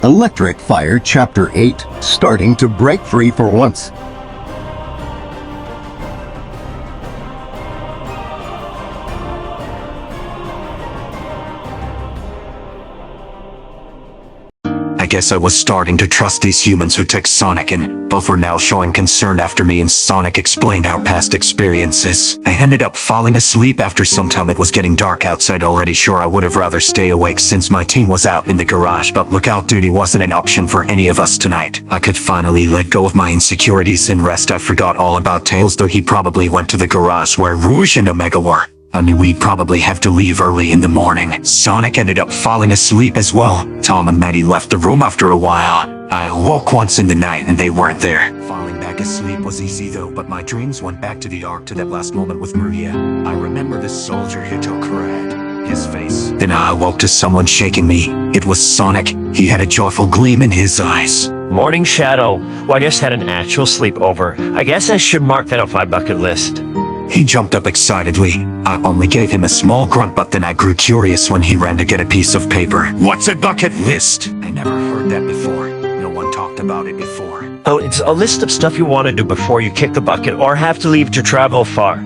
Electric Fire Chapter 8, starting to break free for once. I guess I was starting to trust these humans who took Sonic in. Both were now showing concern after me and Sonic explained our past experiences. I ended up falling asleep after some time. It was getting dark outside already. Sure, I would have rather stay awake since my team was out in the garage, but lookout duty wasn't an option for any of us tonight. I could finally let go of my insecurities and rest. I forgot all about Tails, though he probably went to the garage where Rouge and Omega were. I knew we'd probably have to leave early in the morning. Sonic ended up falling asleep as well. Tom and Maddie left the room after a while. I awoke once in the night and they weren't there. Falling back asleep was easy though, but my dreams went back to the arc, to that last moment with Maria. I remember the soldier who took Red, his face. Then I awoke to someone shaking me. It was Sonic. He had a joyful gleam in his eyes. Morning, Shadow. Well, I just had an actual sleepover. I guess I should mark that off my bucket list. He jumped up excitedly. I only gave him a small grunt, but then I grew curious when he ran to get a piece of paper. What's a bucket list? I never heard that before. No one talked about it before. Oh, it's a list of stuff you want to do before you kick the bucket or have to leave to travel far.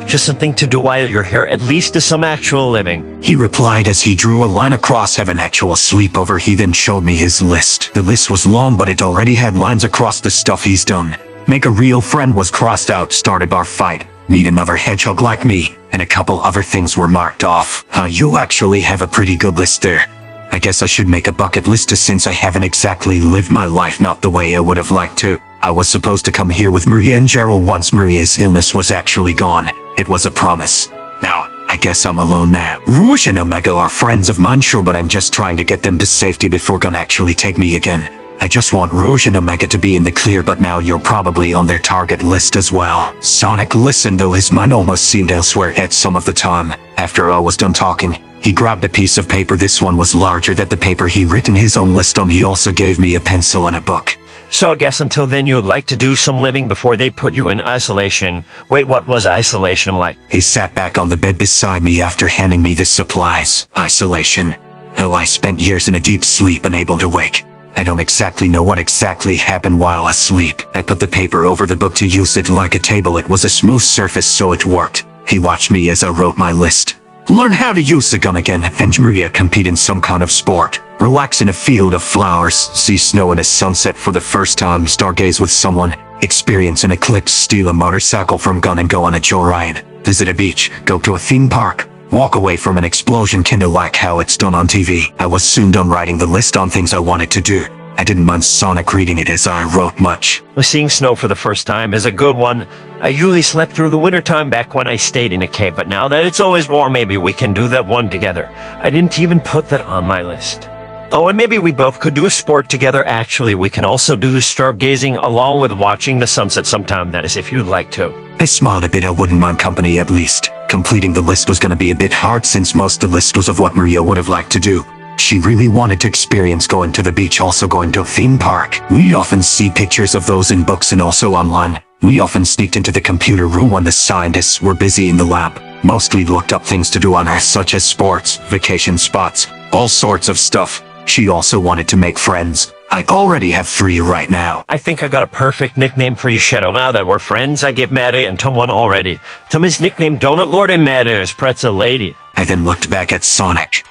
Just something to do while you're here, at least to some actual living. He replied as he drew a line across. Have an actual sleepover. He then showed me his list. The list was long, but it already had lines across the stuff he's done. Make a real friend was crossed out. Started our fight. Need another hedgehog like me, and a couple other things were marked off. You actually have a pretty good list there. I guess I should make a bucket list since I haven't exactly lived my life not the way I would have liked to. I was supposed to come here with Maria and Gerald once Maria's illness was actually gone. It was a promise. Now, I guess I'm alone now. Rouge and Omega are friends of mine, sure, but I'm just trying to get them to safety before gonna actually take me again. I just want Rouge and Omega to be in the clear, but now you're probably on their target list as well. Sonic listened, though his mind almost seemed elsewhere at some of the time. After I was done talking, he grabbed a piece of paper. This one was larger than the paper he written his own list on. He also gave me a pencil and a book. So I guess until then you'd like to do some living before they put you in isolation. Wait, what was isolation like? He sat back on the bed beside me after handing me the supplies. Isolation. Oh, I spent years in a deep sleep, unable to wake. I don't exactly know what exactly happened while asleep. I put the paper over the book to use it like a table. It was a smooth surface, so it worked. He watched me as I wrote my list. Learn how to use the gun again. Avenge Maria. Compete in some kind of sport. Relax in a field of flowers. See snow and a sunset for the first time. Stargaze with someone. Experience an eclipse. Steal a motorcycle from gun and go on a joyride. Visit a beach. Go to a theme park. Walk away from an explosion, kinda like how it's done on TV. I was soon done writing the list on things I wanted to do. I didn't mind Sonic reading it as I wrote much. Seeing snow for the first time is a good one. I usually slept through the wintertime back when I stayed in a cave, but now that it's always warm, maybe we can do that one together. I didn't even put that on my list. Oh, and maybe we both could do a sport together. Actually, we can also do stargazing along with watching the sunset sometime, that is, if you'd like to. I smiled a bit. I wouldn't mind company at least. Completing the list was gonna be a bit hard since most of the list was of what Maria would have liked to do. She really wanted to experience going to the beach, also going to a theme park. We often see pictures of those in books and also online. We often sneaked into the computer room when the scientists were busy in the lab. Mostly looked up things to do on Earth, such as sports, vacation spots, all sorts of stuff. She also wanted to make friends. I already have 3 right now. I think I got a perfect nickname for you, Shadow. Now that we're friends, I give Maddie and Tom one already. Tom is nicknamed Donut Lord and Maddie is Pretzel Lady. I then looked back at Sonic.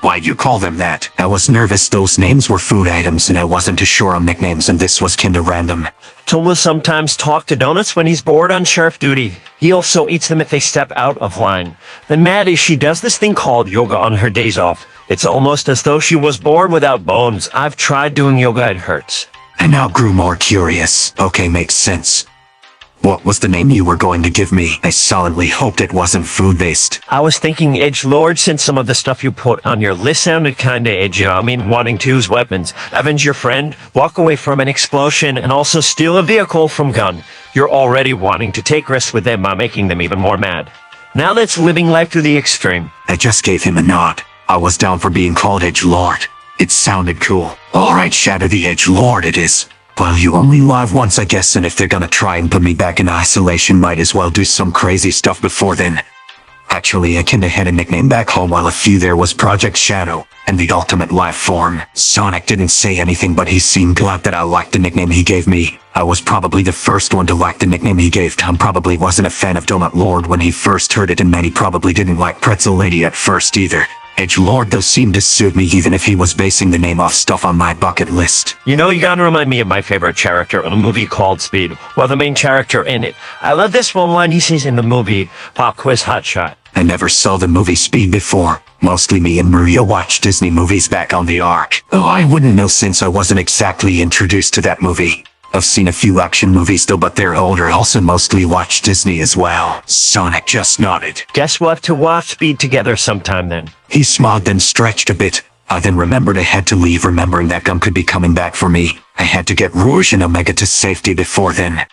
Why'd you call them that? I was nervous. Those names were food items and I wasn't too sure on nicknames, and this was kinda random. Tom will sometimes talk to Donuts when he's bored on sheriff duty. He also eats them if they step out of line. Then Maddie, she does this thing called yoga on her days off. It's almost as though she was born without bones. I've tried doing yoga, it hurts. I now grew more curious. Okay, makes sense. What was the name you were going to give me? I solidly hoped it wasn't food-based. I was thinking Edgelord, since some of the stuff you put on your list sounded kinda edgy. I mean, wanting to use weapons, avenge your friend, walk away from an explosion, and also steal a vehicle from gun. You're already wanting to take risks with them by making them even more mad. Now that's living life to the extreme. I just gave him a nod. I was down for being called Edgelord. It sounded cool. Alright, Shadow the Edgelord it is. Well, you only live once, I guess, and if they're gonna try and put me back in isolation, might as well do some crazy stuff before then. Actually, I kinda had a nickname back home while a few there was Project Shadow. and the ultimate life form. Sonic didn't say anything, but he seemed glad that I liked the nickname he gave me. I was probably the first one to like the nickname he gave Tom. Probably wasn't a fan of Donut Lord when he first heard it, and many probably didn't like Pretzel Lady at first either. Edge Lord though seemed to suit me even if he was basing the name off stuff on my bucket list. You know, you gotta remind me of my favorite character in a movie called Speed. Well, the main character in it. I love this one line he says in the movie, Pop Quiz Hotshot. I never saw the movie Speed before. Mostly me and Maria watched Disney movies back on the Ark. Though I wouldn't know since I wasn't exactly introduced to that movie. I've seen a few action movies though, but they're older. Also mostly watched Disney as well. Sonic just nodded. Guess we'll have to watch Speed together sometime then. He smiled, then stretched a bit. I then remembered I had to leave, remembering that Gum could be coming back for me. I had to get Rouge and Omega to safety before then.